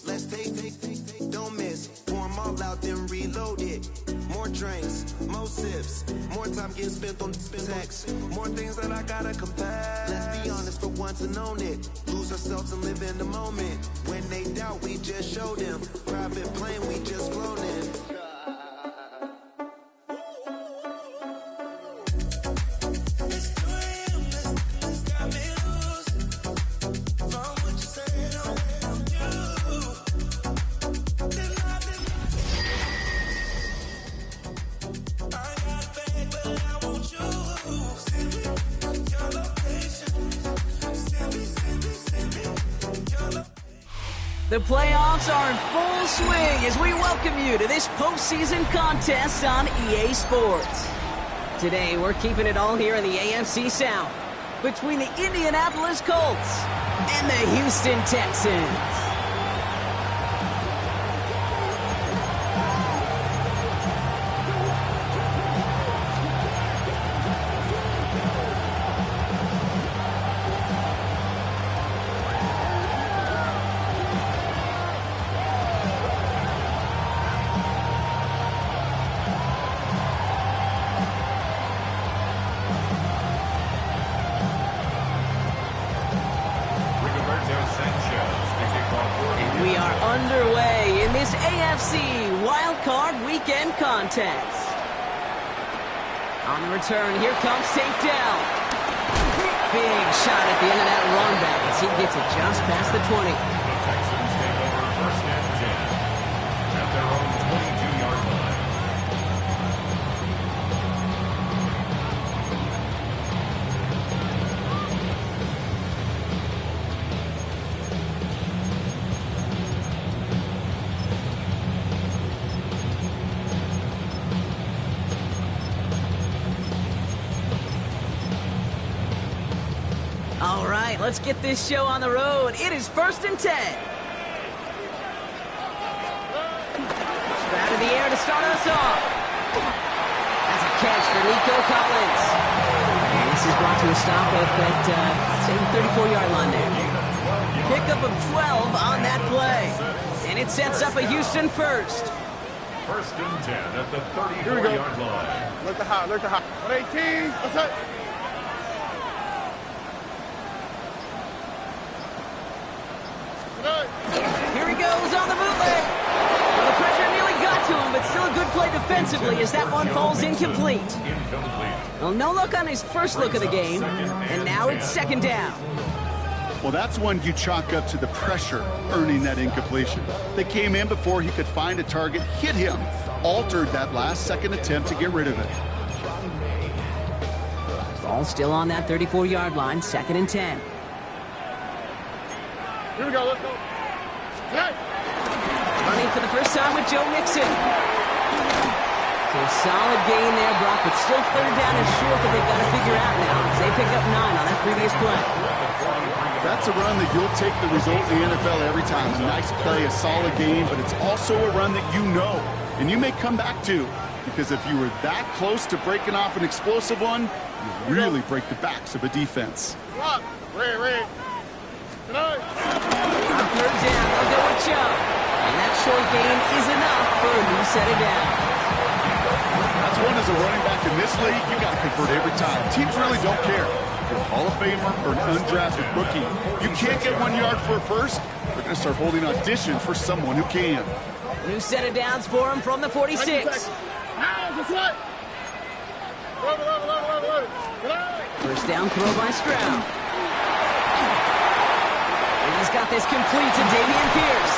Let's take, don't miss. Pour 'em all out, then reload it. More drinks, more sips, more time getting spent on text. More things that I gotta confess. Let's be honest for once and own it. Lose ourselves and live in the moment. When they doubt, we just show them. Private plane, we just flown in. The playoffs are in full swing as we welcome you to this postseason contest on EA Sports. Today, we're keeping it all here in the AFC South between the Indianapolis Colts and the Houston Texans. We are underway in this AFC Wildcard Weekend contest. On the return, here comes takedown. Big shot at the end of that run back as he gets it just past the 20. The Texans take over first and 10 at their own 22-yard line. All right, let's get this show on the road. It is first and 10. Straight out of the air to start us off. That's a catch for Nico Collins. And this is brought to a stop at that, say, 34-yard line there. Pickup of 12 on that play. And it sets up a Houston first. First and 10 at the 34-yard line. Look the hot, 118, what's up? Here he goes on the bootleg. Well, the pressure nearly got to him, but still a good play defensively as that one falls incomplete. Well, no look on his first look of the game, and now it's second down. Well, that's one you chalk up to the pressure earning that incompletion. They came in before he could find a target, hit him, altered that last-second attempt to get rid of it. Ball still on that 34-yard line, second and 10. Here we go, let's go. Hey. Running for the first time with Joe Mixon. So solid gain there, Brock, but still third down and short that they've got to figure out now as they pick up 9 on that previous play. That's a run that you'll take the result in the NFL every time. A nice play, a solid game, but it's also a run that you know and you may come back to, because if you were that close to breaking off an explosive one, you really break the backs of a defense. Ray. On third down, they'll go with Joe. And that short gain is enough for a new set of downs. That's one as a running back in this league, you got to convert every time. Teams really don't care. If you're a Hall of Famer or an undrafted rookie, you can't get 1 yard for a first, they're going to start holding auditions for someone who can. New set of downs for him from the 46. First down throw by Stroud. He's got this complete to Dameon Pierce.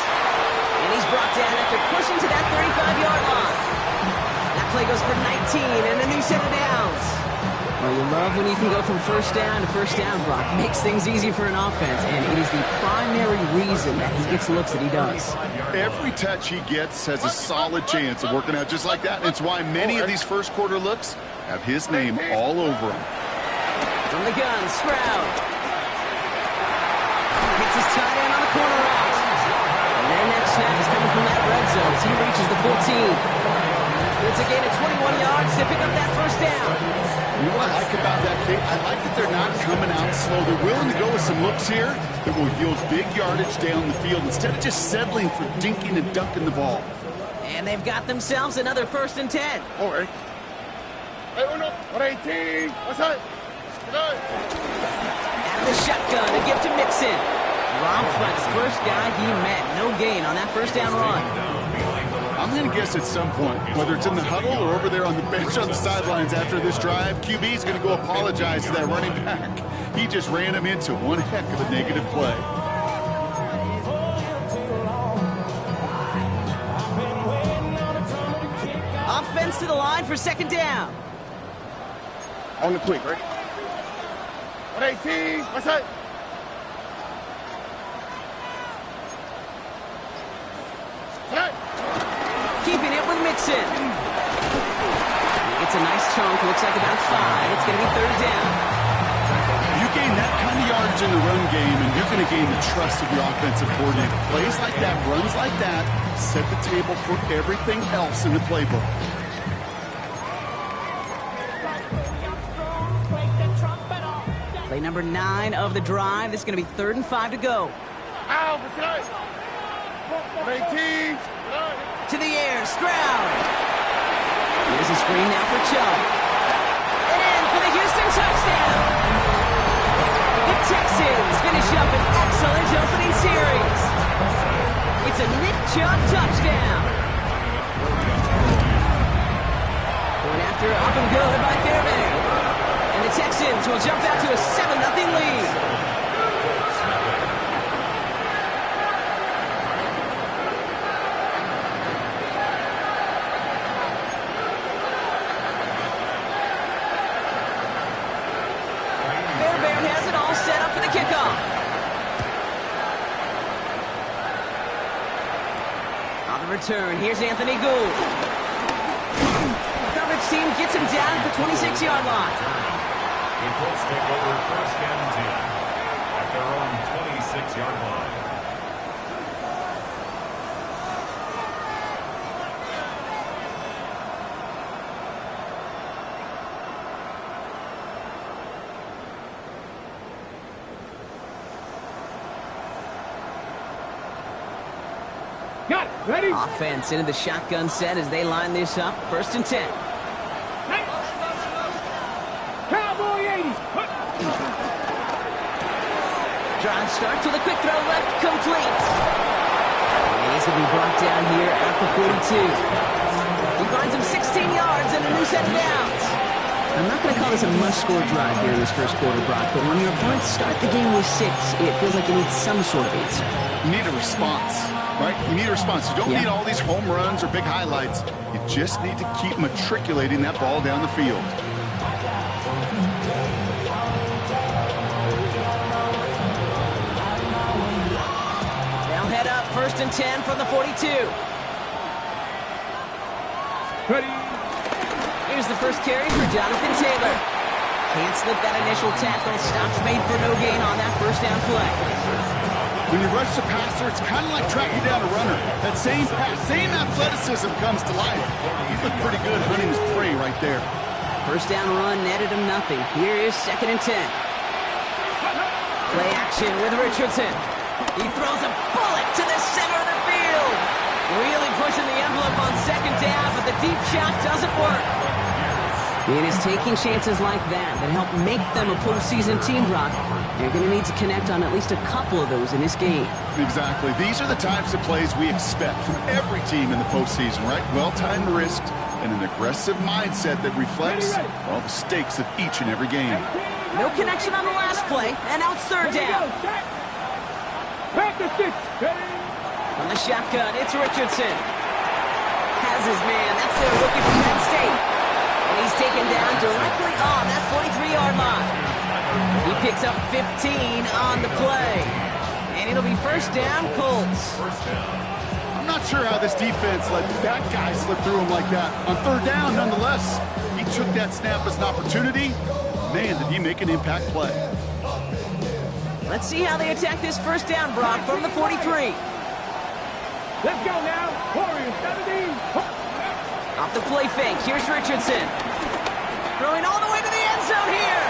And he's brought down after pushing to that 35-yard line. That play goes for 19 and a new set of downs. Well, you love when you can go from first down to first down, Brock. Makes things easy for an offense, and it is the primary reason that he gets looks that he does. Every touch he gets has a solid chance of working out just like that. It's why many of these first quarter looks have his name all over them. From the gun, Stroud. Gets his tight end on the corner route. And their next snap is coming from that red zone as he reaches the 14. It's a gain of 21 yards to pick up that first down. You know what I like about that kick? I like that they're not coming out slow. They're willing to go with some looks here that will yield big yardage down the field instead of just settling for dinking and dunking the ball. And they've got themselves another 1st and 10. All right. Hey, uno, 118. What's that? Good. Out of the shotgun, a gift to Mixon. Drops by the first guy he met. No gain on that first down run. I'm going to guess at some point, whether it's in the huddle or over there on the bench on the sidelines after this drive, QB is going to go apologize to that running back. He just ran him into one heck of a negative play. Offense to the line for 2nd down. On the quick, right? 118. What's that? Hey. Keeping it with Mixon. It's a nice chunk. Looks like about 5. It's going to be 3rd down. You gain that kind of yardage in the run game, and you're going to gain the trust of your offensive coordinator. Plays like that, runs like that, set the table for everything else in the playbook. Play number 9 of the drive. This is going to be 3rd and 5 to go. Ow, what's that? 118. To the air, Stroud. Here's a screen now for Chubb. And in for the Houston touchdown. The Texans finish up an excellent opening series. It's a Nick Chubb touchdown. Going after up and good by Fairbairn. And the Texans will jump out to a 7-0 lead. Return. Here's Anthony Gould. Coverage team gets him down at the 26-yard line. The Colts take over 1st and 10 at their own 26-yard line. Got it. Ready? Offense into the shotgun set as they line this up. 1st and 10. Cowboy 80s. Drive starts with a quick throw left, complete. And he's going to be brought down here at the 42. He finds him 16 yards and a new set of downs. I'm not going to call this a must-score drive here in this first quarter, Brock, but when your opponents start the game with 6, it feels like you need some sort of answer. You need a response, right? You need a response. You don't need all these home runs or big highlights. You just need to keep matriculating that ball down the field. They'll head up 1st and 10 from the 42. Ready? Here's the first carry for Jonathan Taylor. Can't slip that initial tackle. Stops made for no gain on that first down play. When you rush the passer, it's kind of like tracking down a runner. That same pass, same athleticism comes to life. He looked pretty good hunting his prey right there. First down run netted him nothing. Here is 2nd and 10. Play action with Richardson. He throws a bullet to the center of the field. Really pushing the envelope on 2nd down, but the deep shot doesn't work. It is taking chances like that help make them a postseason team, Brock. They're going to need to connect on at least a couple of those in this game. Exactly. These are the types of plays we expect from every team in the postseason, right? Well-timed risked and an aggressive mindset that reflects all the stakes of each and every game. No connection on the last play, and now it's 3rd down. On the shotgun, it's Richardson. Has his man. That's their rookie from Penn State. And he's taken down directly on that 43-yard line. He picks up 15 on the play. And it'll be 1st down, Colts. I'm not sure how this defense let that guy slip through him like that. On 3rd down, nonetheless, he took that snap as an opportunity. Man, did he make an impact play. Let's see how they attack this 1st down, Brock, from the 43. Let's go now. Warriors 17. Off the play fake, here's Richardson. Throwing all the way to the end zone here.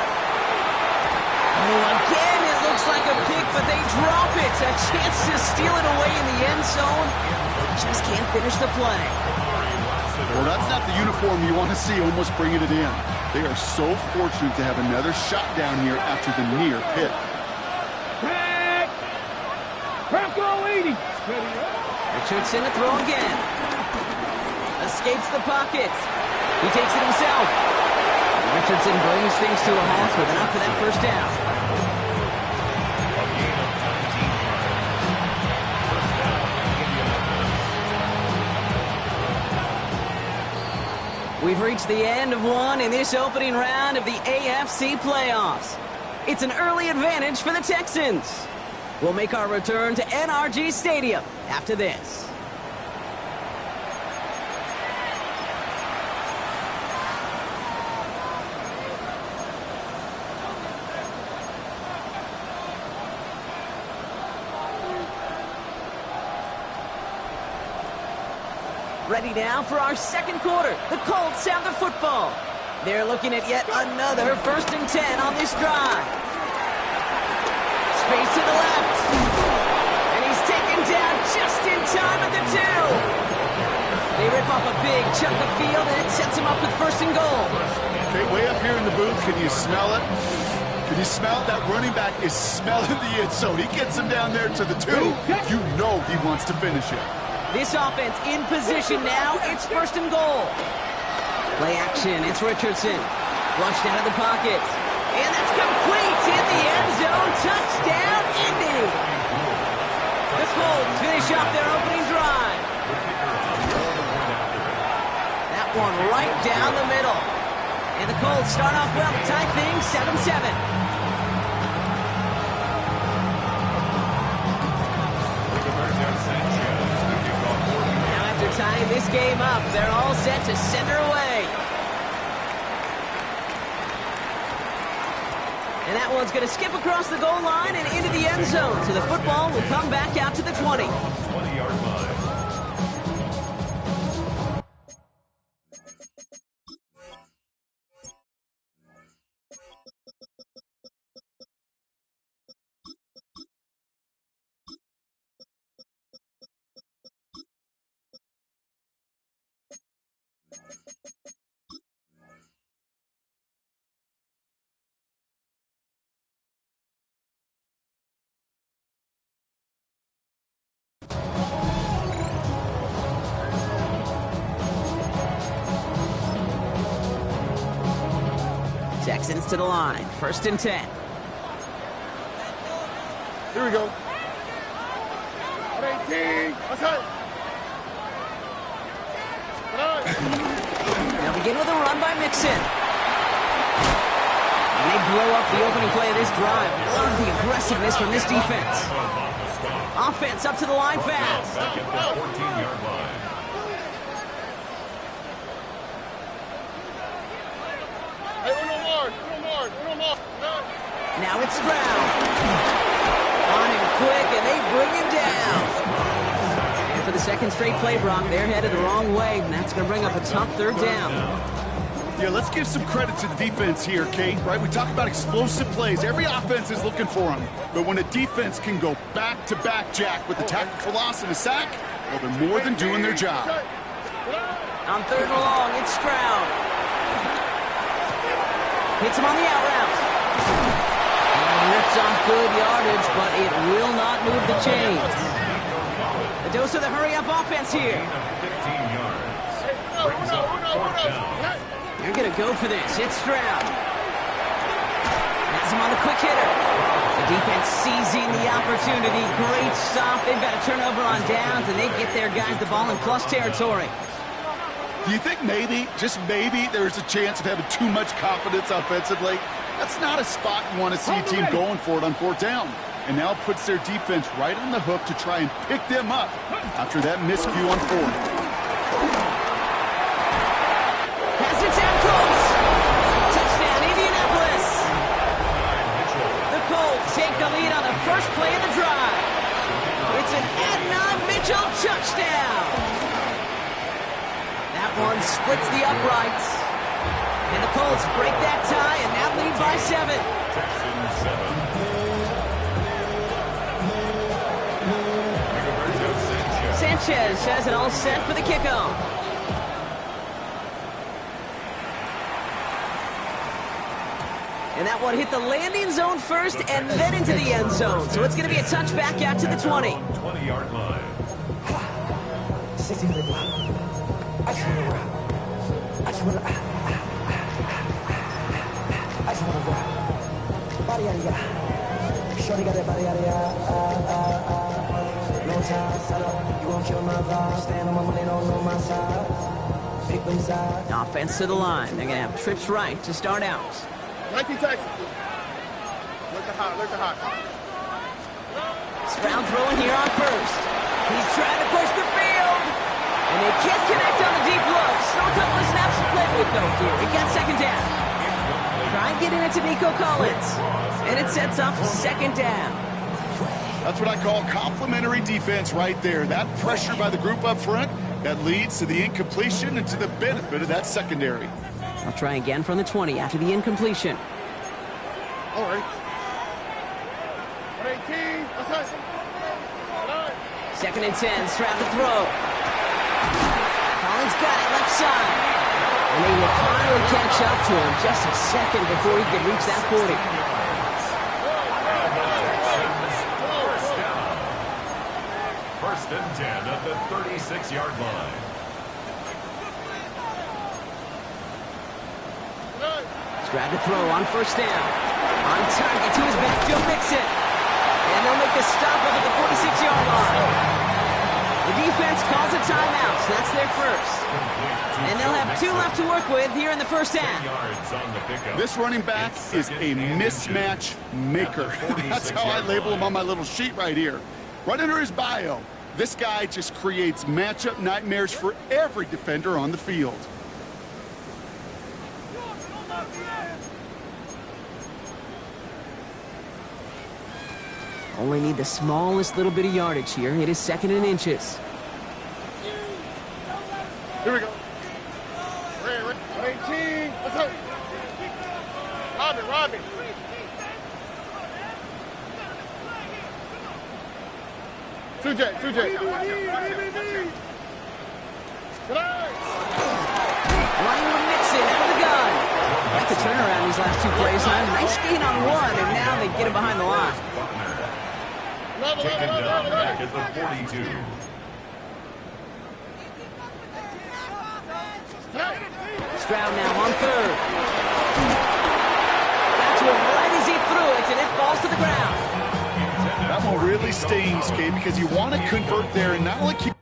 Oh, again, it looks like a pick, but they drop it. A chance to steal it away in the end zone. They just can't finish the play. Well, that's not the uniform you want to see almost bringing it in. They are so fortunate to have another shot down here after the near pick. Richardson to throw again. Escapes the pocket. He takes it himself. Richardson brings things to a halt with enough for that first down. We've reached the end of one in this opening round of the AFC playoffs. It's an early advantage for the Texans. We'll make our return to NRG Stadium after this. Ready now for our second quarter. The Colts have the football. They're looking at yet another 1st and 10 on this drive. Space to the left. And he's taken down just in time at the 2. They rip off a big chunk of field, and it sets him up with 1st and goal. Okay, way up here in the booth, can you smell it? Can you smell it? That running back is smelling the end zone. He gets him down there to the 2. You know he wants to finish it. This offense in position now. It's 1st and goal. Play action. It's Richardson. Flushed out of the pocket. And that's complete in the end zone. Touchdown, Indy. The Colts finish off their opening drive. That one right down the middle. And the Colts start off well to tie things 7-7. Tying this game up, they're all set to send her away. And that one's going to skip across the goal line and into the end zone, so the football will come back out to the 20. 20-yard line. Texans to the line. 1st and 10. Here we go. 18. Outside. They'll begin with a run by Mixon. And they blow up the opening play of this drive. Love the aggressiveness from this defense. Offense up to the line fast. Back at the 14-yard line. Now it's Stroud. On him quick, and they bring him down. And for the second straight play, Brock, they're headed the wrong way, and that's going to bring up a tough 3rd down. Yeah, let's give some credit to the defense here, Kate, right? We talk about explosive plays. Every offense is looking for them. But when a defense can go back-to-back, Jack, with a tackle for loss and a sack, well, they're more than doing their job. On 3rd and long, it's Stroud. Hits him on the out route. And rips off good yardage, but it will not move the chains. A dose of the hurry-up offense here. 15 yards. Brings up 4th down. They're going to go for this. It's Stroud. Has him on the quick hitter. The defense seizing the opportunity. Great stop. They've got a turnover on downs, and they get their guys the ball in plus territory. Do you think maybe, just maybe, there's a chance of having too much confidence offensively? That's not a spot you want to see a team going for it on 4th down. And now puts their defense right on the hook to try and pick them up after that miscue on 4th. Has it down close. Touchdown, Indianapolis. The Colts take the lead on the first play of the drive. It's an Adnan Mitchell touchdown. That one splits the uprights. And the Colts break that tie and now lead by 7. Texans 7. Sanchez has it all set for the kickoff. And that one hit the landing zone first and then into the end zone. So it's going to be a touchback out to the 20. 20-yard line. Shorty got that body out of no time, settle. You gon' kill my vibe. Stand on my money, don't know my side. Pick them sides. Offense to the line. They're going to have trips right to start out. 19 Texas. Look the hot. Stroud throwing here on first. He's trying to push the field. And they can't connect on the deep look. Still a couple of snaps to play with, though, here. He got second down. Try and get in it to Nico Collins. And it sets up second down. That's what I call complimentary defense right there. That pressure by the group up front, that leads to the incompletion and to the benefit of that secondary. I'll try again from the 20 after the incompletion. All right. 18. What's that? Second and 10, Stroud to throw. Collins got it left side. And they will finally catch up to him just a second before he can reach that 40. First and 10 at the 36-yard line. Stroud to throw on first down. On target to his back, Joe Mixon. And they'll make the stop up at the 46-yard line. The defense calls a timeout, so that's their first. And they'll have 2 left to work with here in the first half. This running back is a mismatch maker. That's how I label him on my little sheet right here. Right under his bio, this guy just creates matchup nightmares for every defender on the field. Only need the smallest little bit of yardage here. It is second and inches. Here we go. Red. 18. What's up? Robin. Two J. Running with Mixon out of the gun. Like the turnaround these last 2 plays, huh? Nice gain on one, and now they get him behind the line. Taken down back at the 42. Stroud now on third. Got to him right as he threw it, and it falls to the ground. That one really stings, Kate, because you want to convert there and not only keep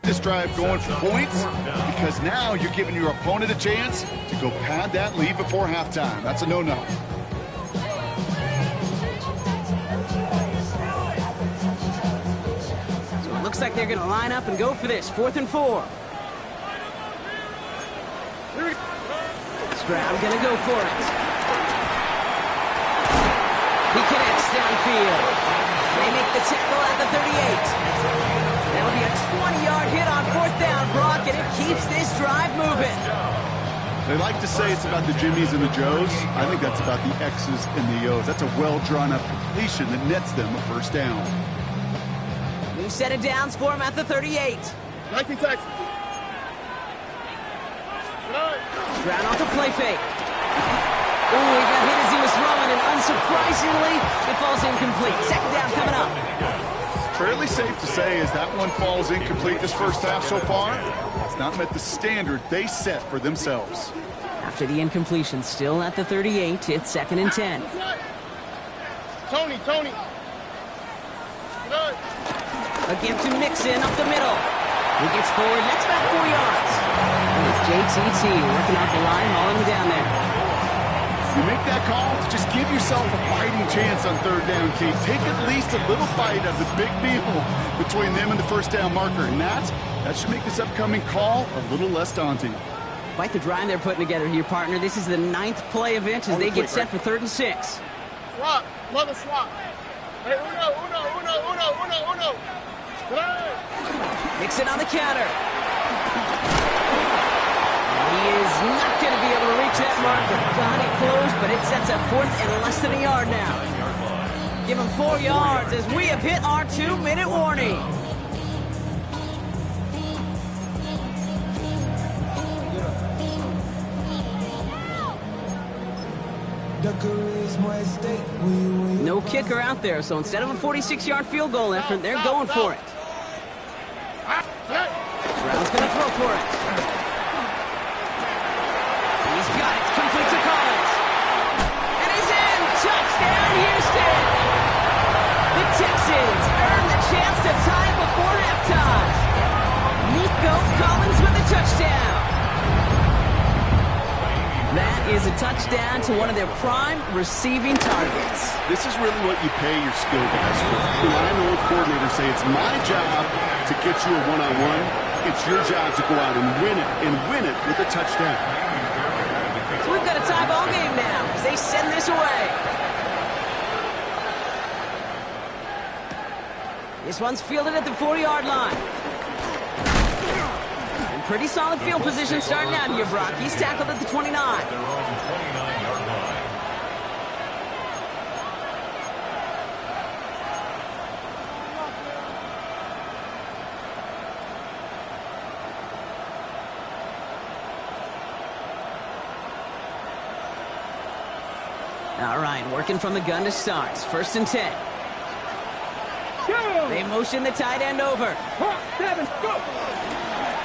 this drive going for points, because now you're giving your opponent a chance to go pad that lead before halftime. That's a no-no. So it looks like they're going to line up and go for this. 4th and 4. Stroud going to go for it. He connects downfield. They make the tackle at the 38. That'll be a 20-yard hit on 4th down, Brock, and it keeps this drive moving. They like to say it's about the Jimmies and the Joes. I think that's about the X's and the O's. That's a well-drawn-up completion that nets them a first down. New set of downs for him at the 38. 19 Texas. Stroud off the play fake. Oh, he got hit as he was throwing, and unsurprisingly, it falls incomplete. Second down coming up. Fairly safe to say as that one falls incomplete this first half so far, it's not met the standard they set for themselves. After the incompletion, still at the 38, it's 2nd and 10. Tony. A give to Mixon up the middle. He gets forward, next back 4 yards. And it's JTT working off the line, hauling him down there. You make that call to just give yourself a fighting chance on 3rd down, Kate. Take at least a little bite of the big deal between them and the first down marker. And that should make this upcoming call a little less daunting. Quite the drive they're putting together here, partner. This is the 9th play of inch as they get set for 3rd and 6. Swap. Mother swap. Hey, uno. Mixon on the counter. He is not going to be able to reach that marker. Got it close, but it sets up 4th and less than a yard now. Give him 4 yards as we have hit our 2-minute warning. No kicker out there, so instead of a 46-yard field goal effort, they're going for it. Stroud's going to throw for it. He's got it. Complete to Collins. And he's in. Touchdown, Houston. The Texans earn the chance to tie before halftime. Nico Collins with the touchdown. That is a touchdown to one of their prime receiving targets. This is really what you pay your skill guys for. When I know coordinators say it's my job to get you a one-on-one, it's your job to go out and win it with a touchdown. So we've got a tie ball game now as they send this away. This one's fielded at the 40-yard line. Pretty solid field position starting out here, Brock. He's tackled at the 29. Their own 29-yard line. All right, working from the gun to start. 1st and 10. They motion the tight end over.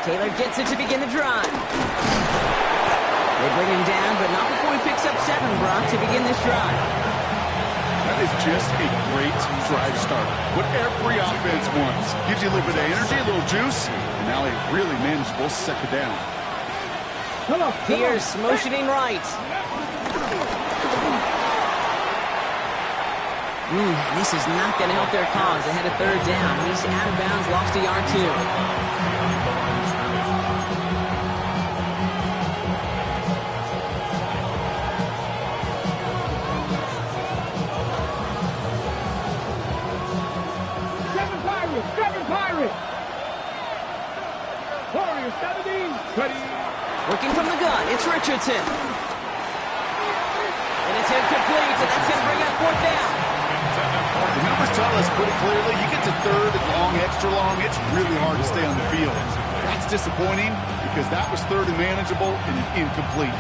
Taylor gets it to begin the drive. They bring him down, but not before he picks up 7, Brock, to begin this drive. That is just a great drive starter. What every offense wants. Gives you a little bit of energy, a little juice, and now they really manage both second down. Pierce motioning right. This is not going to help their cause. They had a 3rd down. He's out of bounds, lost a yard 2. Working from the gun, it's Richardson. And it's incomplete, and that's going to bring up 4th down. The numbers tell us pretty clearly, you get to 3rd and long, extra long, it's really hard to stay on the field. That's disappointing because that was 3rd and manageable and incomplete.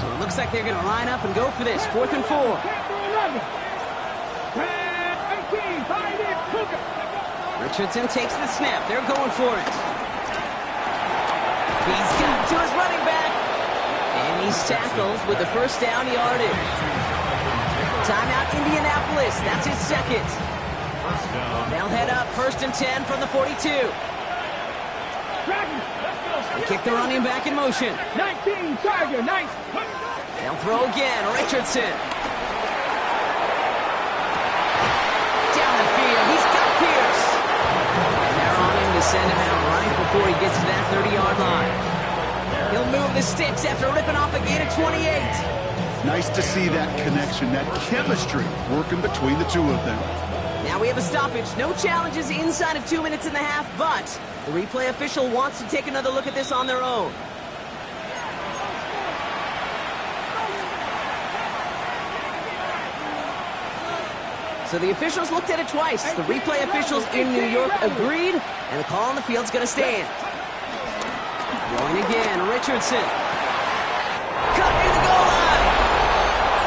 So it looks like they're going to line up and go for this. 4th and 4. Richardson takes the snap. They're going for it. He's got to his running back. And he's tackled with the 1st down yardage. Timeout Indianapolis. That's his 2nd. They'll head up 1st and 10 from the 42. They kick the running back in motion. 19, Tiger, nice. They'll throw again. Richardson. Down the field. He's got Pierce. And they're on him to send him out right before he gets to that 30-yard line. He'll move the sticks after ripping off a gain of 28. Nice to see that connection, that chemistry working between the two of them. Now we have a stoppage. No challenges inside of 2 minutes and a half, but the replay official wants to take another look at this on their own. So the officials looked at it twice. The replay officials in New York agreed, and the call on the field's going to stand. Going again, Richardson. Cut near the goal line.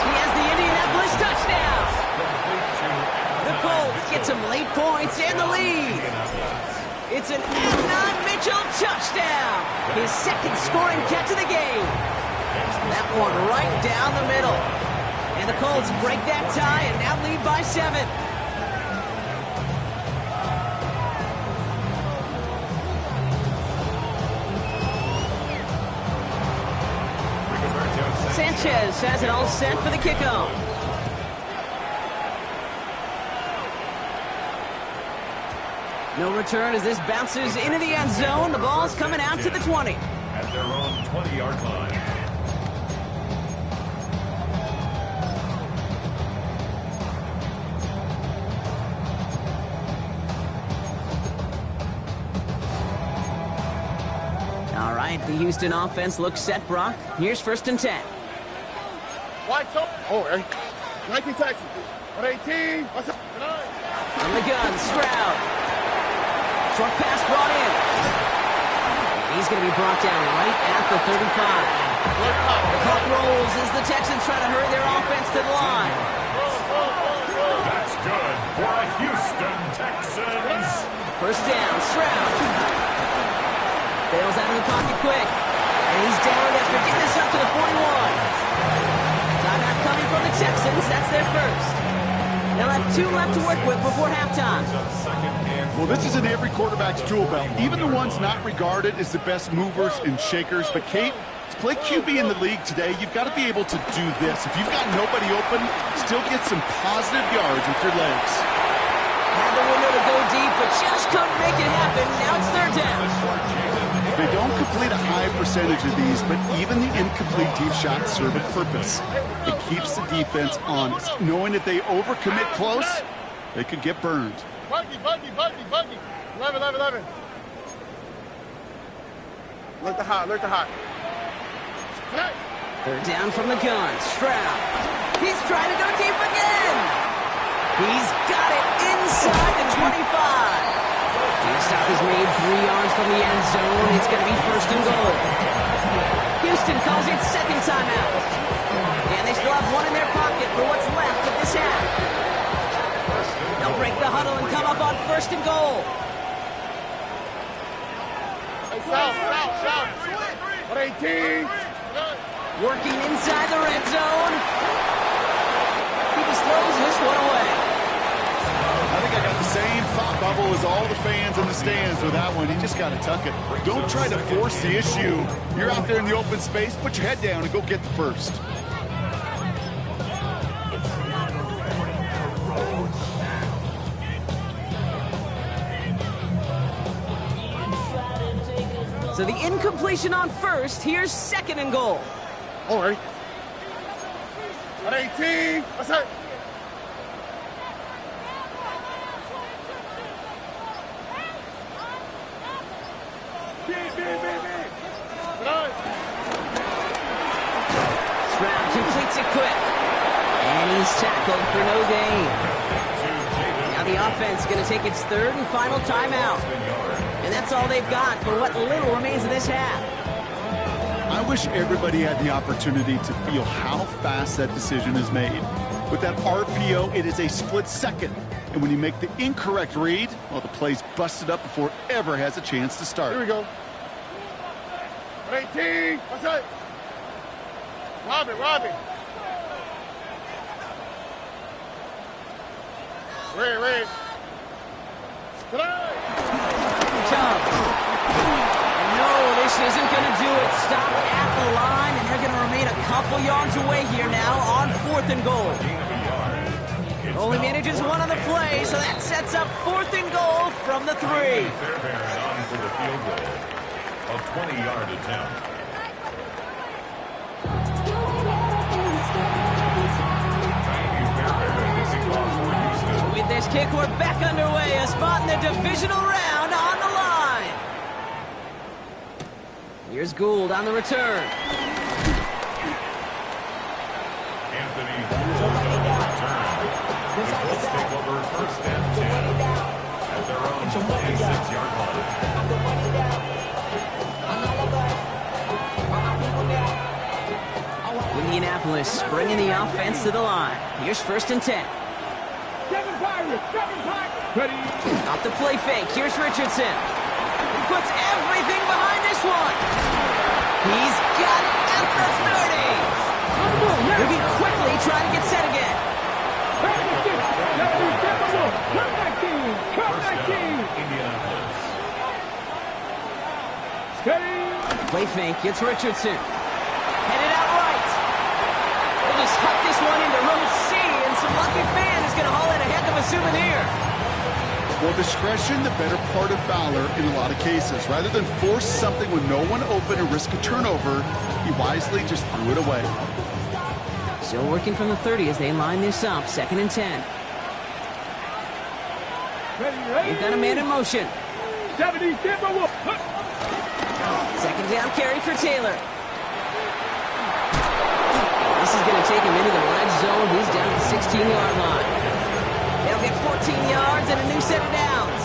He has the Indianapolis touchdown. The Colts get some late points and the lead. It's an Adnan Mitchell touchdown. His 2nd scoring catch of the game. That one right down the middle. And the Colts break that tie and now lead by 7. Sanchez has it all set for the kickoff. No return as this bounces into the end zone. The ball's coming out to the 20. At their own 20-yard line. All right, the Houston offense looks set, Brock. Here's 1st and 10. White top. Oh, 19 Texas. 118. What's up? From the gun, Stroud. Short pass brought in. He's going to be brought down right at the 35. The clock rolls as the Texans try to hurry their offense to the line. That's good for the Houston Texans. 1st down, Stroud. Bails out of the pocket quick. And he's down after getting this up to the 41. Timeout coming from the Texans. That's their first. They'll have 2 left to work with before halftime. Well, this is in every quarterback's tool belt. Even the ones not regarded as the best movers and shakers. But, Kate, to play QB in the league today, you've got to be able to do this. If you've got nobody open, still get some positive yards with your legs. Had the window to go deep, but just couldn't make it happen. Now it's 3rd down. They don't complete a high percentage of these, but even the incomplete deep shots serve a purpose. It keeps the defense honest, knowing if they overcommit close, they could get burned. Buggy. 11. Look the hot. 3rd down from the gun. Stroud. He's trying to go deep again. He's got it inside the 25. The stop is made 3 yards from the end zone. It's going to be 1st and goal. Houston calls it 2nd timeout. And they still have 1 in their pocket for what's left of this half. They'll break the huddle and come up on 1st and goal. South. 118. Working inside the red zone. He just throws this one away. I think I got the same thought bubble as all the fans in the stands with that one. You just got to tuck it. Don't try to force the issue. You're out there in the open space. Put your head down and go get the first. So the incompletion on 1st. Here's 2nd and goal. All right. 118. What's that? Stroud completes it quick. And he's tackled for no gain. Now the offense is going to take its 3rd and final timeout. And that's all they've got for what little remains of this half. I wish everybody had the opportunity to feel how fast that decision is made. With that RPO, it is a split second. And when you make the incorrect read, well, the play's busted up before it ever has a chance to start. Here we go. 118. What's that? Robbie. Red. Tough. No, this isn't going to do it. Stopped at the line, and they're going to remain a couple yards away here now on 4th and goal. Only manages 1 on the play, so that sets up 4th and goal from the 3. Fairbairn on for the field goal. A 20-yard attempt. With this kick, we're back underway. A spot in the divisional round on the line. Here's Gould on the return. Anthony Gould on the return. The Colts take over 1st and 10 at their own 26-yard line. Indianapolis bringing the offense to the line. Here's 1st and 10. Off the play fake. Here's Richardson. He puts everything behind this one. He's got it at the 30. Moving quickly, trying to get set again. Play fake. It's Richardson. Headed out right. They'll just huck this one into row C, and some lucky fan is going to haul in a heck of a souvenir. Well, discretion, the better part of valor in a lot of cases. Rather than force something with no one open and risk a turnover, he wisely just threw it away. Still working from the 30 as they line this up. 2nd and 10. They've got a man in motion. 70, 2nd down carry for Taylor. This is going to take him into the red zone. He's down at the 16-yard line. They'll get 14 yards and a new set of downs.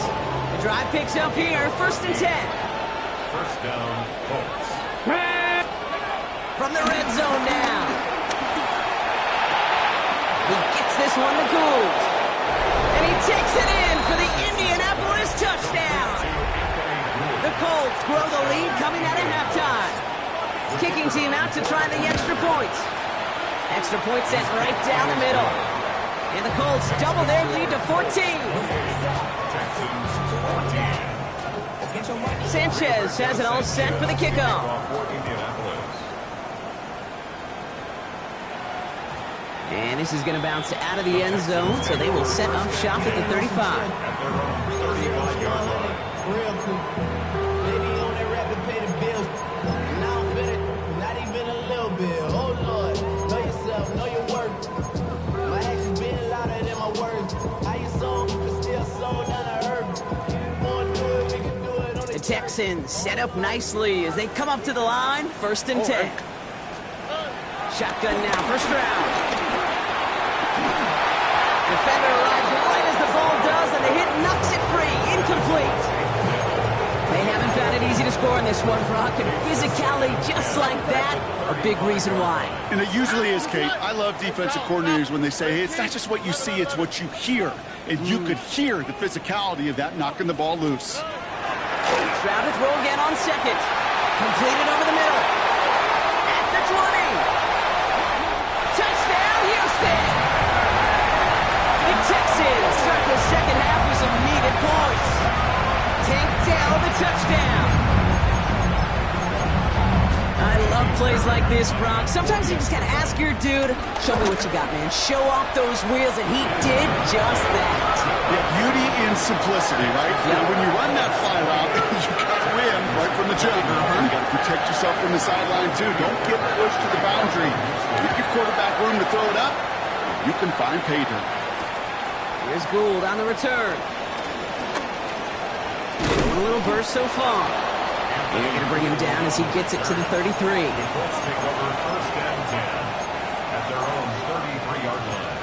The drive picks up here. 1st and 10. First down, Colts. From the red zone now. He gets this one to Gould. And he takes it in for the Indianapolis touchdown. The Colts grow the lead coming out of halftime. Kicking team out to try the extra points. Extra point sent right down the middle. And the Colts double their lead to 14. Sanchez has it all set for the kickoff. And this is going to bounce out of the end zone, so they will set up shop at the 35. At their own 35-yard line. Real quick. Baby on that rapid pay the bills. Now I'm better, not even a little bit. Oh Lord, know yourself, know your worth. My actions being louder than my words. How you sold, but still sold down to earth. Wanna do it, we can do it on The Texans set up nicely as they come up to the line. 1st and 10. Shotgun now, 1st round. Defender arrives right as the ball does, and the hit knocks it free. Incomplete. They haven't found it easy to score in this one, Brock, and physicality just like that, a big reason why. And it usually is, Kate. I love defensive coordinators when they say, hey, it's not just what you see, it's what you hear. And you could hear the physicality of that knocking the ball loose. Stroud to throw again on 2nd. Completed over the middle. At the 20. Touchdown, Houston! The Texans start the 2nd half with some needed points. Tank Dell the touchdown. I love plays like this, Brock. Sometimes you just gotta ask your dude, show me what you got, man. Show off those wheels, and he did just that. Yeah, beauty in simplicity, right? You know, when you run that fly route, you gotta win right from the jump. You gotta protect yourself from the sideline, too. Don't get pushed to the boundary. Give your quarterback room to throw it up. You can find pay dirt. Here's Gould on the return. Doing a little burst so far. They're going to bring him down as he gets it to the 33. The Colts take over 1st and 10 at their own 33-yard line.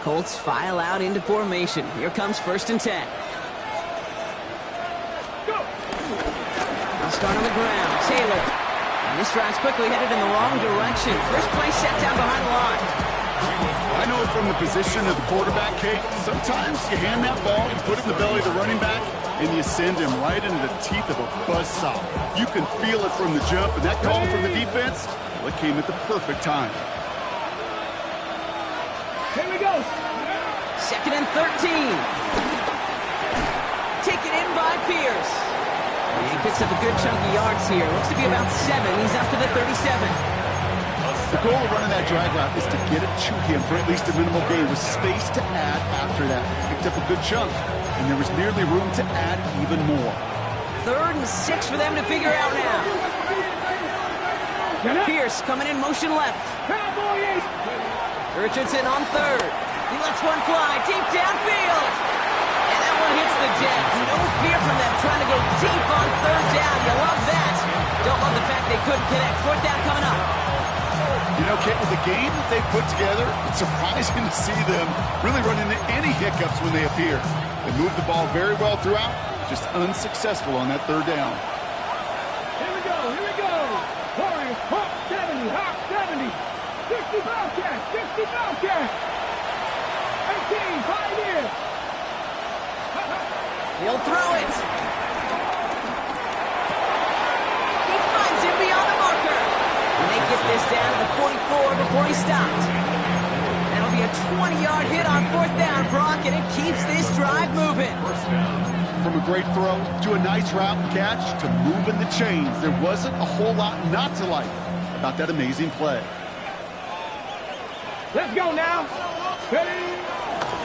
Colts file out into formation. Here comes 1st and 10. They'll start on the ground. Taylor. And this drive's quickly headed in the wrong direction. First play set down behind the line. I know from the position of the quarterback, Kate, sometimes you hand that ball, you put it in the belly of the running back, and you send him right into the teeth of a buzzsaw. You can feel it from the jump, and that call from the defense, well, it came at the perfect time. Here we go. 2nd and 13. Taken in by Pierce. And he picks up a good chunk of yards here. Looks to be about 7. He's up to the 37. The goal of running that drag route is to get it to him for at least a minimal gain with space to add after that. Picked up a good chunk, and there was nearly room to add even more. 3rd and 6 for them to figure out now. Pierce coming in motion left. Richardson on 3rd. He lets one fly deep downfield. And that one hits the deck. No fear from them trying to go deep on 3rd down. You love that. Don't love the fact they couldn't connect. 4th down coming up. You know, Kate, with the game they put together, it's surprising to see them really run into any hiccups when they appear. They moved the ball very well throughout, just unsuccessful on that 3rd down. Here we go, here we go. Warriors, Hawk 70, Hawk 70. 60 Bobcats, 60 Bobcats. 18, 5 years. He'll throw it. He finds him beyond the marker. And they get this down to the 44 before he stopped. That'll be a 20-yard hit on 4th down, Brock, and it keeps this drive moving. 1st down. From a great throw to a nice route and catch to moving the chains. There wasn't a whole lot not to like about that amazing play. Let's go now. Ready?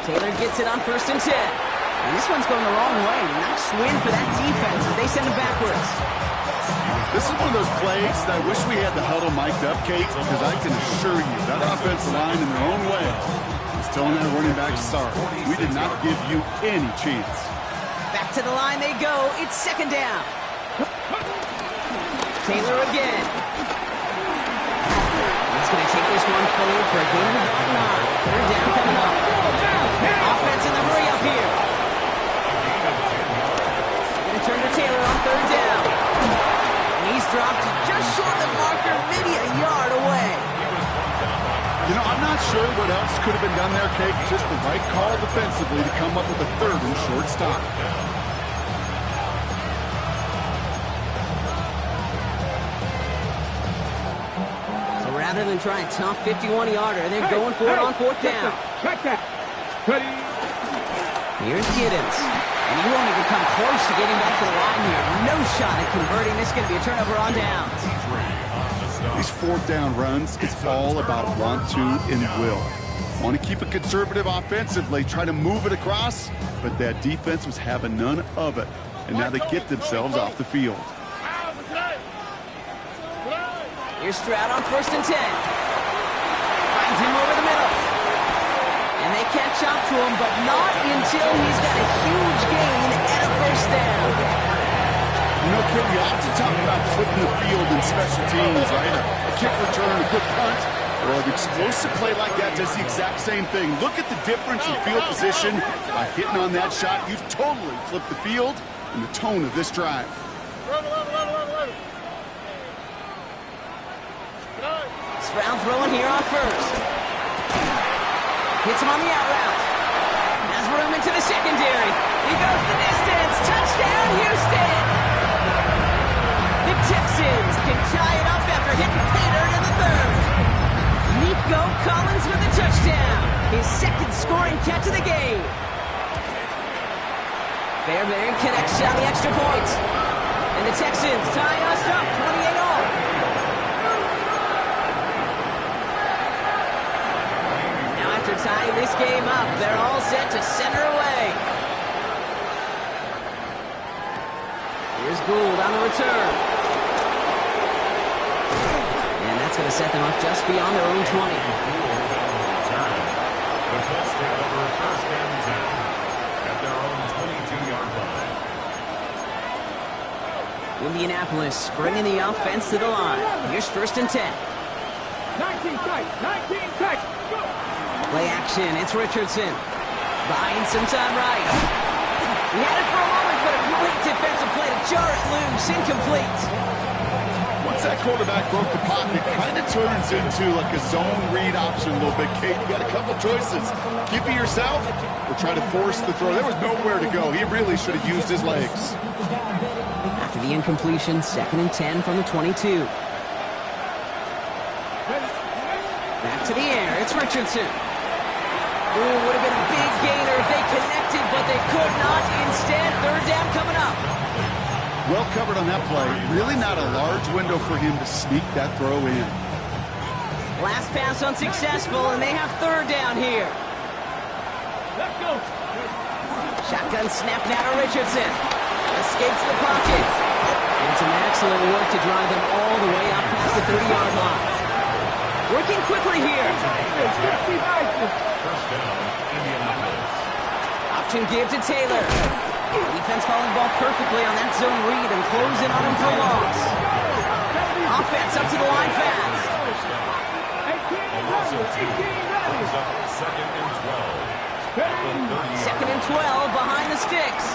Taylor gets it on 1st and 10. And this one's going the wrong way. Nice win for that defense as they send it backwards. This is one of those plays that I wish we had the huddle mic'd up, Kate, because I can assure you that offensive line in their own way is telling that running back, sorry, we did not give you any chance. Back to the line they go. It's 2nd down. Taylor again. He's going to take this one forward for a gain of about 9. 3rd down coming up. Offense in the hurry up here. Going to turn to Taylor on 3rd down. And he's dropped just short of the marker, maybe a yard away. You know, I'm not sure what else could have been done there, Kate. Just the right call defensively to come up with a 3rd and short stop. So rather than try a tough 51-yarder, they're going for it on 4th down. Check that. Ready? Here's Giddens. And he won't even come close to getting back to the line here. No shot at converting. This is going to be a turnover on downs. These 4th down runs, it's all about want to and will. Want to keep it conservative offensively, try to move it across, but that defense was having none of it. And now they get themselves off the field. Here's Stroud on 1st and 10. Finds him over the middle. And they catch up to him, but not until he's got a huge gain and a 1st down. You know, Kid, we often talk about flipping the field in special teams, right? A kick return, a good punt. Well, an explosive play like that does the exact same thing. Look at the difference in field position. By hitting on that shot, you've totally flipped the field and the tone of this drive. Stroud throwing here on 1st. Hits him on the out route. Has room into the secondary. He goes the distance. Touchdown, Houston! The Texans can tie it up after hitting Pater in the 3rd. Nico Collins with a touchdown. His 2nd scoring catch of the game. Fairbairn connects on the extra point. And the Texans tie us up 28-all. After tying this game up, they're all set to center away. Here's Gould on the return. And that's going to set them up just beyond their own 20. The Colts take over 1st and 10 at their own 22-yard line. Indianapolis bringing the offense to the line. Here's 1st and 10. 19 tight. 19 tight. Go. Play action, it's Richardson. Buying some time right. He had it for a moment, but a great defensive play to jar it loose. Incomplete. Once that quarterback broke the pocket, it kind of turns into like a zone read option a little bit. Kate, you got a couple choices. Keep it yourself or try to force the throw. There was nowhere to go. He really should have used his legs. After the incompletion, 2nd and 10 from the 22. Back to the air, it's Richardson. Ooh, would have been a big gainer if they connected, but they could not. Instead, 3rd down coming up. Well covered on that play. Really not a large window for him to sneak that throw in. Last pass unsuccessful, and they have 3rd down here. Let's go. Shotgun snap now to Richardson. Escapes the pocket. And some excellent work to drive them all the way up past the 30-yard line. Working quickly here. 1st down, Indianapolis. Option give to Taylor. Defense following the ball perfectly on that zone read and closing on him for a loss. Offense up to the line fast. And also team brings up 2nd and 12. 2nd and 12 behind the sticks.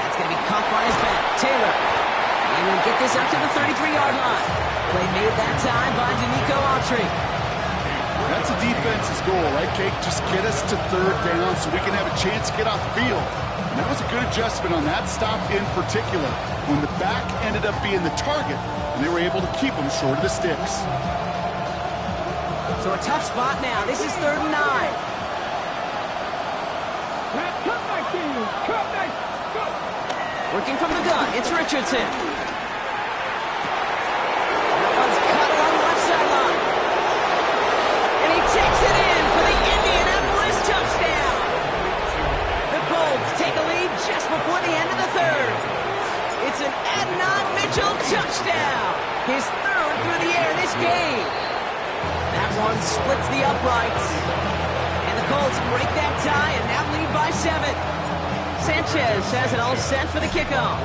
That's going to be caught by his back. Taylor. And he'll get this up to the 33-yard line. Play made that time by Danico Autry. That's a defense's goal, right, Kate? Just get us to 3rd down so we can have a chance to get off the field. And that was a good adjustment on that stop in particular, when the back ended up being the target, and they were able to keep him short of the sticks. So a tough spot now. This is 3rd and 9. Come back, Daniel. Come back. Go. Working from the gun, it's Richardson. That one's cut along the left sideline. And he takes it in for the Indianapolis touchdown. The Colts take a lead just before the end of the third. It's an Adnan Mitchell touchdown. His third through the air this game. That one splits the uprights. And the Colts break that tie and now lead by 7. Sanchez has it all set for the kickoff.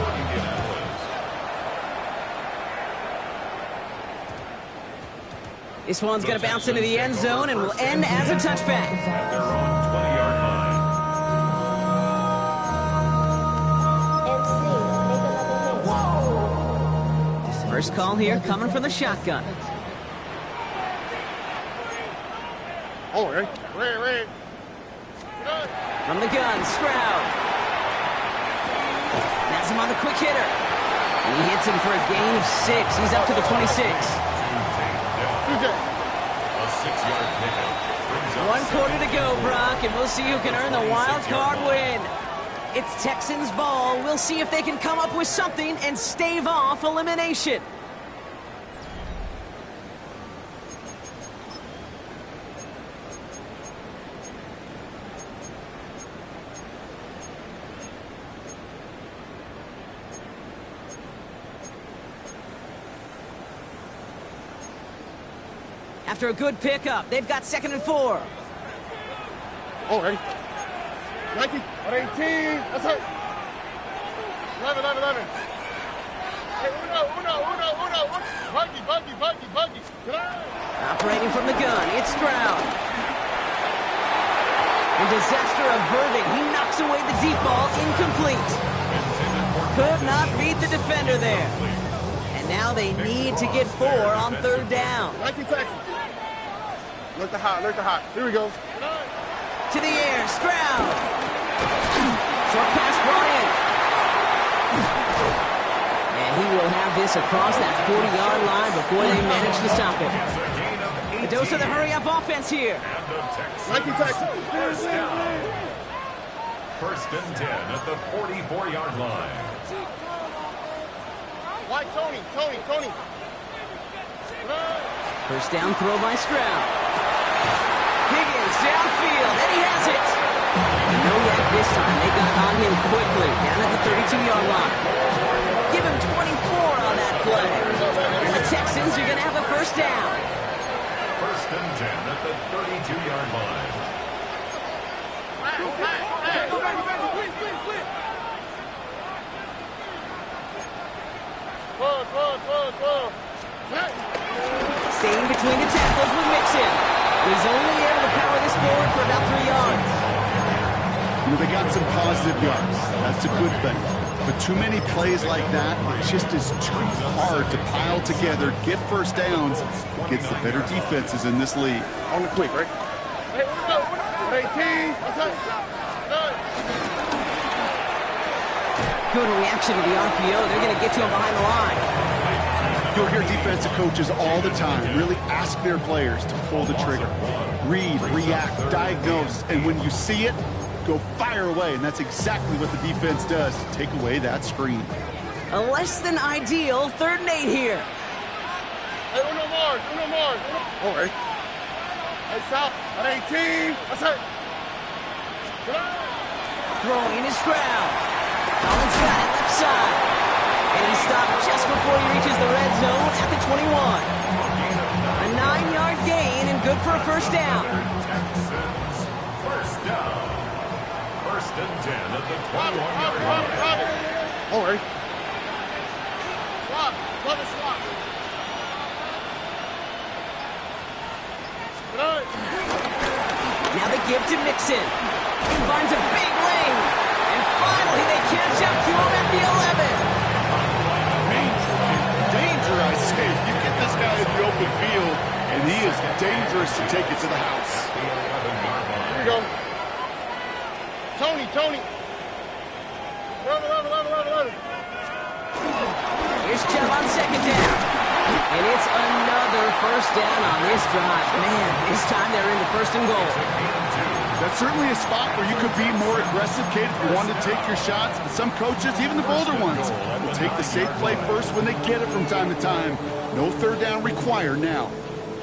This one's going to bounce into the end zone and will end as a touchback. At their own 20-yard line. First call here coming from the shotgun. Oh, right. From the gun, Stroud. That's him on the quick hitter. And he hits him for a gain of 6. He's up to the 26. A 6-yard pickup. Brings up 1 quarter to go, Brock, and we'll see who can earn the wild card win. It's Texans ball. We'll see if they can come up with something and stave off elimination. After a good pickup, they've got 2nd and 4. Oh, ready. Nike. 18. That's it. 11. Hey, uno. Buggy. Operating from the gun, it's Stroud. And disaster averted. He knocks away the deep ball, incomplete. Could not beat the defender there. And now they need to get 4 on 3rd down. Nike Texas. Look the hot. Here we go. To the air, Stroud. Short pass brought in. And he will have this across that 40-yard line before they manage to stop it. A dose of the hurry-up offense here. Nike Texas. First and 10 at the 44-yard line. White Tony. First down throw by Stroud. Higgins downfield, and he has it. No yak this time. They got on him quickly, down at the 32-yard line. Give him 24 on that play. And the Texans are going to have a first down. First and 10 at the 32-yard line. Staying between the tackles with Mixon. He's only able to power this forward for about 3 yards. You know, they got some positive yards. That's a good thing. But too many plays like that, it just is too hard to pile together, get first downs against the better defenses in this league. On the quick, right? Good reaction to the RPO. They're going to get to him behind the line. You'll hear defensive coaches all the time really ask their players to pull the trigger. Read, react, diagnose, and when you see it, go fire away. And that's exactly what the defense does to take away that screen. A less than ideal 3rd and 8 here. Hey, uno more. All right. Hey, stop. At 18. That's it. Throwing is Stroud. Collins got it left side. And he stopped just before he reaches the red zone at the 21. A 9-yard gain and good for a first down. Texans, first down. First and 10 at the 21-yard line. All right. Swap. Now they give to Mixon. He finds a big lane. And finally they catch up to him at the 11. Danger, I say. You get this guy in the open field, and he is dangerous to take it to the house. Here we go. Tony. Love it. Here's Chubb on 2nd down. And it's another first down on this drive. Man, this time they're in the first and goal. That's certainly a spot where you could be more aggressive, Kate, if you want to take your shots. But some coaches, even the bolder ones, will take the safe play first when they get it from time to time. No third down required now.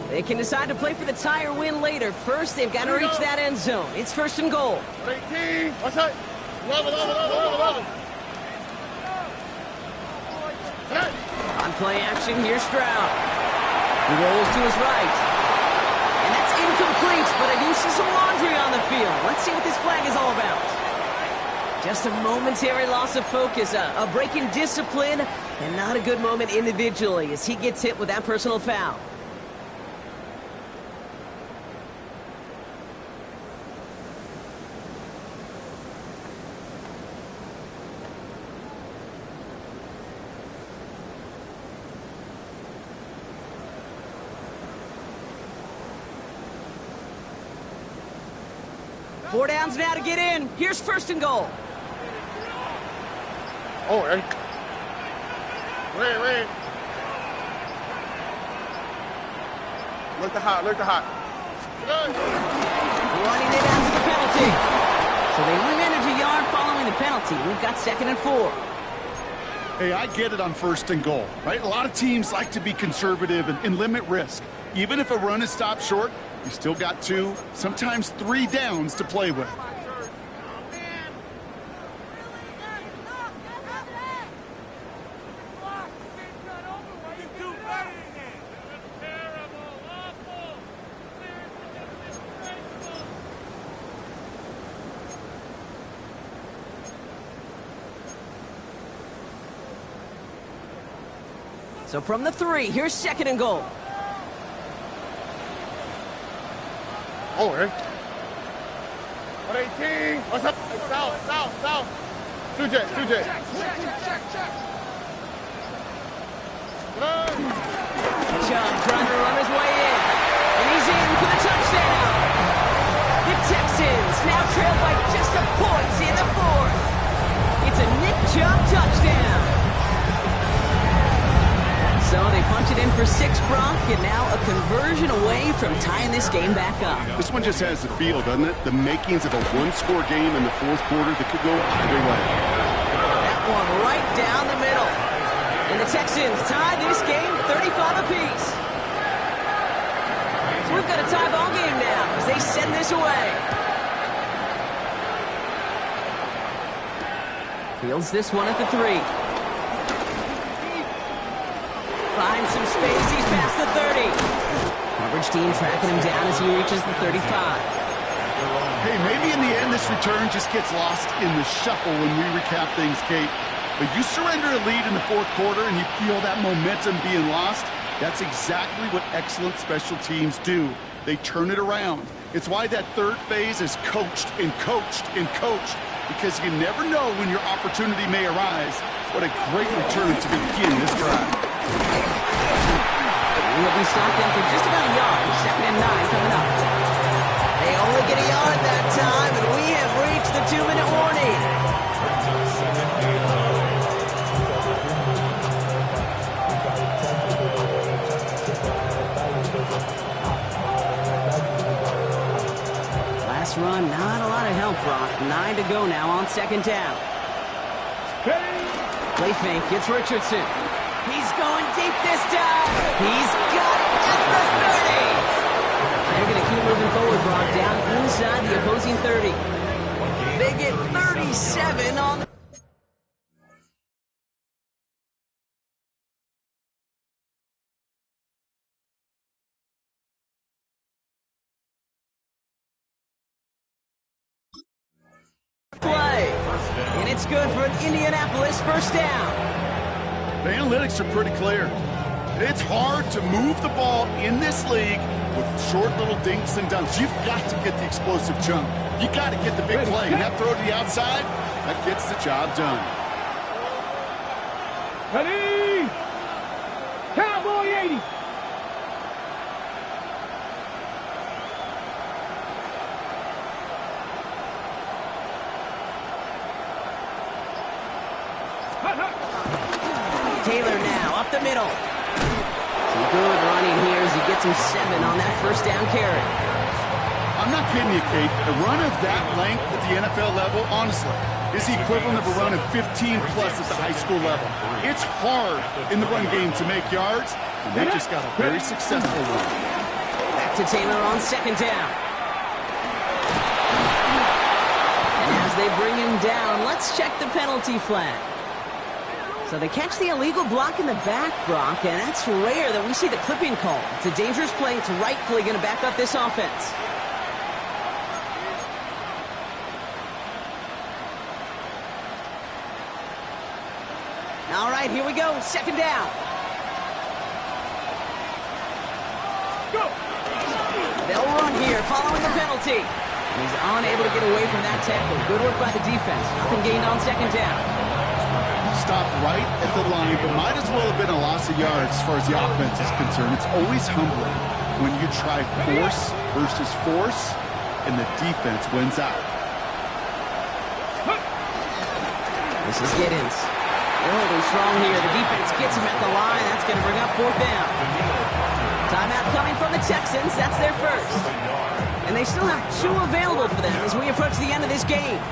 They can decide to play for the tie or win later. First, they've got to reach that end zone. It's first and goal. 18. What's that? Love it. On play action, here's Stroud. He rolls to his right. And that's incomplete, but I do see some laundry on the field. Let's see what this flag is all about. Just a momentary loss of focus, a break in discipline, and not a good moment individually as he gets hit with that personal foul. Four downs now to get in. Here's first and goal. Oh, hey. Red. Look the hot. Running it after the penalty. So they re-manage a yard following the penalty. We've got second and 4. Hey, I get it on first and goal, right? A lot of teams like to be conservative and limit risk. Even if a run is stopped short, you still got 2, sometimes 3 downs to play with. So from the 3, here's second and goal. Oh, hey. 118. What's up? South. 2J. Chubb trying to run his way in. And he's in for the touchdown. The Texans now trail by just a point in the 4th. It's a Nick Chubb touchdown. So they punch it in for 6, Brock, and now a conversion away from tying this game back up. This one just has the feel, doesn't it? The makings of a one-score game in the 4th quarter that could go either way. That one right down the middle. And the Texans tie this game 35 apiece. So we've got a tie ball game now as they send this away. Fields this one at the 3. Finds some space, he's past the 30. Coverage team tracking him down as he reaches the 35. Hey, maybe in the end this return just gets lost in the shuffle when we recap things, Kate. But you surrender a lead in the 4th quarter and you feel that momentum being lost. That's exactly what excellent special teams do. They turn it around. It's why that 3rd phase is coached, because you never know when your opportunity may arise. What a great return to begin this drive. We'll be stopped in for just about a yard. Second and 9 coming up. They only get a yard that time, and we have reached the 2-minute warning. Last run, not a lot of help, Brock. 9 to go now on second down. Play fake, it's Richardson. He's going deep this time. He's got it at the 30. They're going to keep moving forward, Brock, down inside the opposing 30. They get 37 on the... play. And it's good for an Indianapolis first down. The analytics are pretty clear. It's hard to move the ball in this league with short little dinks and dunks. You've got to get the explosive chunk. You got to get the big play. And that throw to the outside, that gets the job done. Ready? Cowboy 80. Taylor now up the middle. good running here as he gets him 7 on that first down carry. I'm not kidding you, Kate. A run of that length at the NFL level, honestly, is the equivalent of a run of 15-plus at the high school level. It's hard in the run game to make yards, and they just got a very successful one. Back to Taylor on second down. And as they bring him down, let's check the penalty flag. So they catch the illegal block in the back, Brock, and that's rare that we see the clipping call. It's a dangerous play. It's rightfully going to back up this offense. All right, here we go. Second down. Go! They'll run here following the penalty. And he's unable to get away from that tackle. Good work by the defense. Nothing gained on second down. Stopped right at the line, but might as well have been a loss of yards as far as the offense is concerned. It's always humbling when you try force versus force, and the defense wins out. This is Giddens. They're holding strong here. The defense gets him at the line. That's going to bring up fourth down. Timeout coming from the Texans. That's their first. And they still have 2 available for them as we approach the end of this game.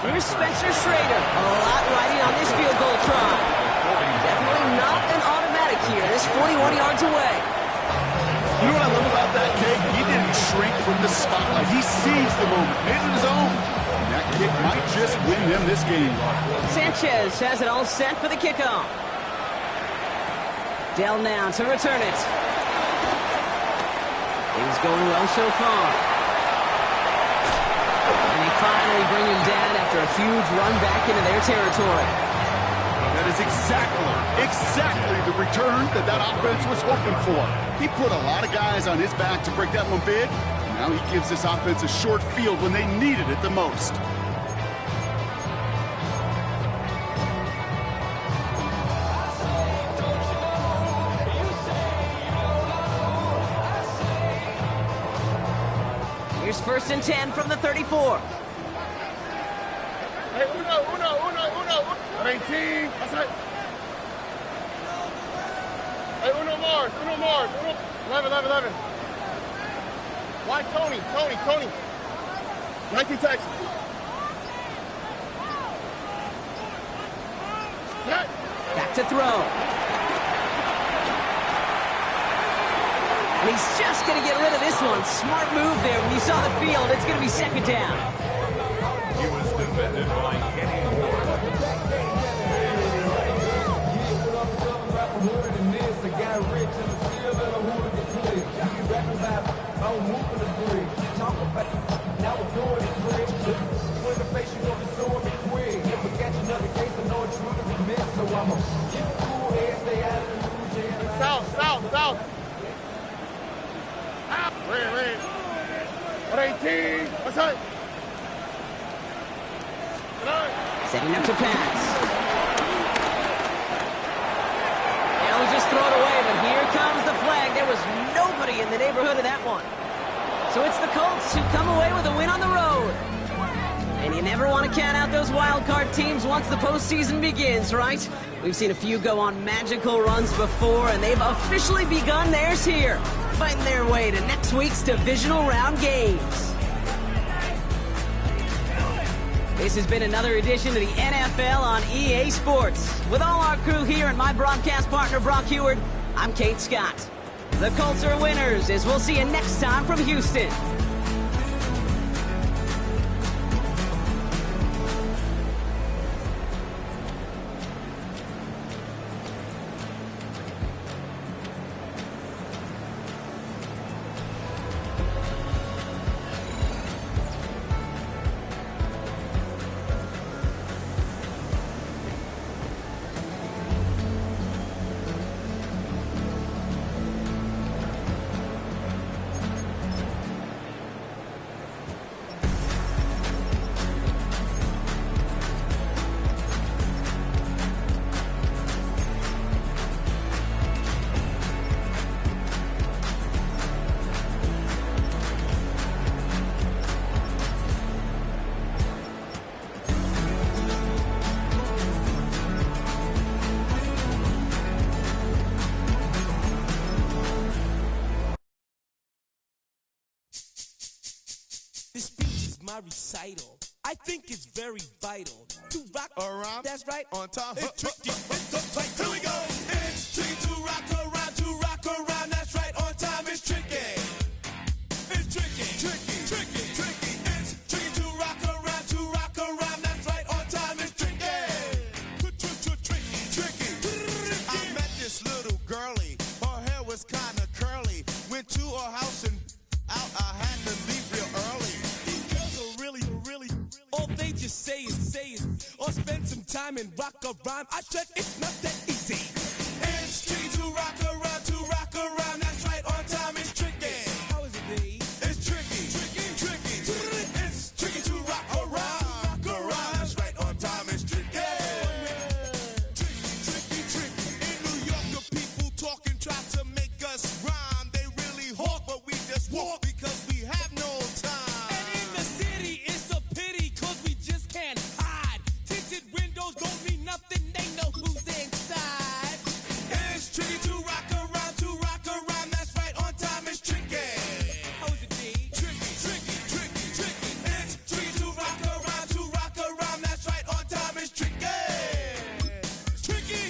Here's Spencer Schrader. A lot riding on this field goal try. Definitely not an automatic here. This 41 yards away. You know what I love about that, Kate? He didn't shrink from the spotlight. He seized the moment, made it his own. And that kick might just win them this game. Sanchez has it all set for the kickoff. Dell now to return it. Things going well so far. And they finally bring him down after a huge run back into their territory. That is exactly the return that offense was hoping for. He put a lot of guys on his back to break that one big. And now he gives this offense a short field when they needed it the most. Here's first and 10 from the 34. Hey, uno. 19. That's it. Hey, uno Mars. 11. Why Tony? 19 Texas. Yeah. Back to throw. And he's just going to get rid of this one. Smart move there. When you saw the field, it's going to be second down. He was defended by Kenny Moore. South. Red. 118. What's that? Setting up to pass. They'll just throw it away, but here comes the flag. There was nobody in the neighborhood of that one. So it's the Colts who come away with a win on the road. And you never want to count out those wild card teams once the postseason begins, right? We've seen a few go on magical runs before, and they've officially begun theirs here, fighting their way to next week's divisional round games. This has been another edition of the NFL on EA Sports. With all our crew here and my broadcast partner, Brock Heward, I'm Kate Scott. The Colts are winners, as we'll see you next time from Houston. This speech is my recital. I think it's very vital to rock around. That's right, on time. It's tricky. It's uptight. Here we go. It's tricky to rock around. To rock around. That's right, on time. It's tricky. It's tricky. Tricky. Tricky. Tricky. It's tricky to rock around. To rock around. That's right, on time. It's tricky. Tricky. Tricky. I met this little girlie. Her hair was kinda curly. Went to her house and out. I had to leave real early. These girls are really, all they just say is, or spend some time and rock a rhyme. I said it's not that easy. It's tricky to rock around. To rock around. That's right, on time. It's tricky. How is it, B? It's tricky. Tricky. Tricky. It's tricky to rock around. Rock around. That's right, on time. It's tricky. Tricky. In New York, the people talking try to make us rhyme. They really hawk, but we just walk because we have no time. And in the city, it's a pity, cause we just can't hide. Tinted windows don't mean nothing, they know who's inside. It's tricky to rock around. To rock around. That's right, on time. It's tricky. How is it, D? Tricky. It's tricky to rock around. To rock around. That's right, on time. It's tricky. Tricky.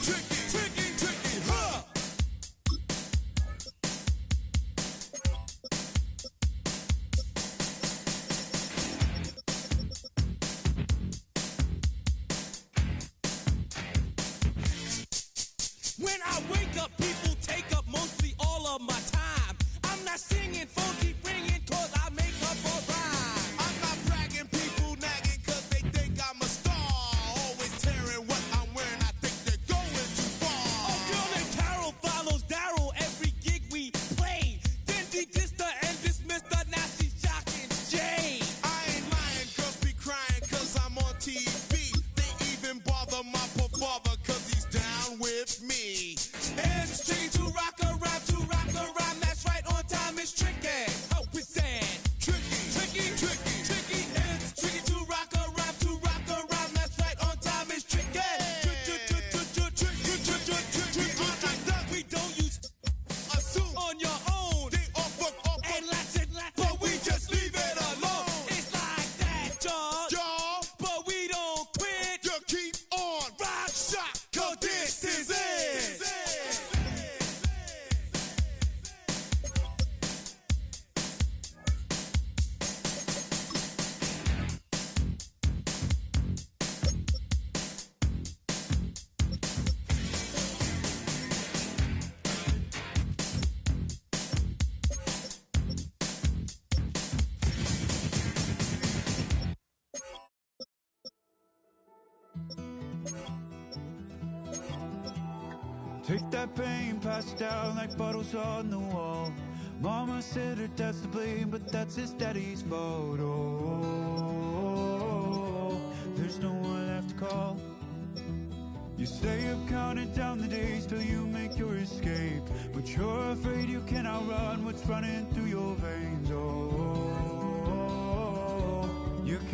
Huh. When I wake up, people take up mostly all of my time. I'm not singing, phone keep ringing, cause I make up a rhyme. I'm not bragging, people nagging, cause they think I'm a star. Always tearing what I'm wearing, I think they're going too far. A girl named Carol follows Daryl every gig we play. Then she dissed her and dismissed her, now she's shocking Jay. I ain't lying, girls be crying, cause I'm on TV. They even bother my father, cause he's down with me. It's tricky to rock around, that's right, on time. It's tricky. How is that? Tricky. It's tricky to rock around, that's right, on time. It's tricky. We don't use Assume on your own. they off, And lots and lots, but we just leave it alone. It's like that, dog. Y'all, But we don't quit. you keep on Rock, shot, cause this is it. Take that pain, pass it down like bottles on the wall. Mama said her dad's to blame, but that's his daddy's fault. Oh, there's no one left to call. You stay up counting down the days till you make your escape, but you're afraid you can outrun what's running through your veins. Oh, you can't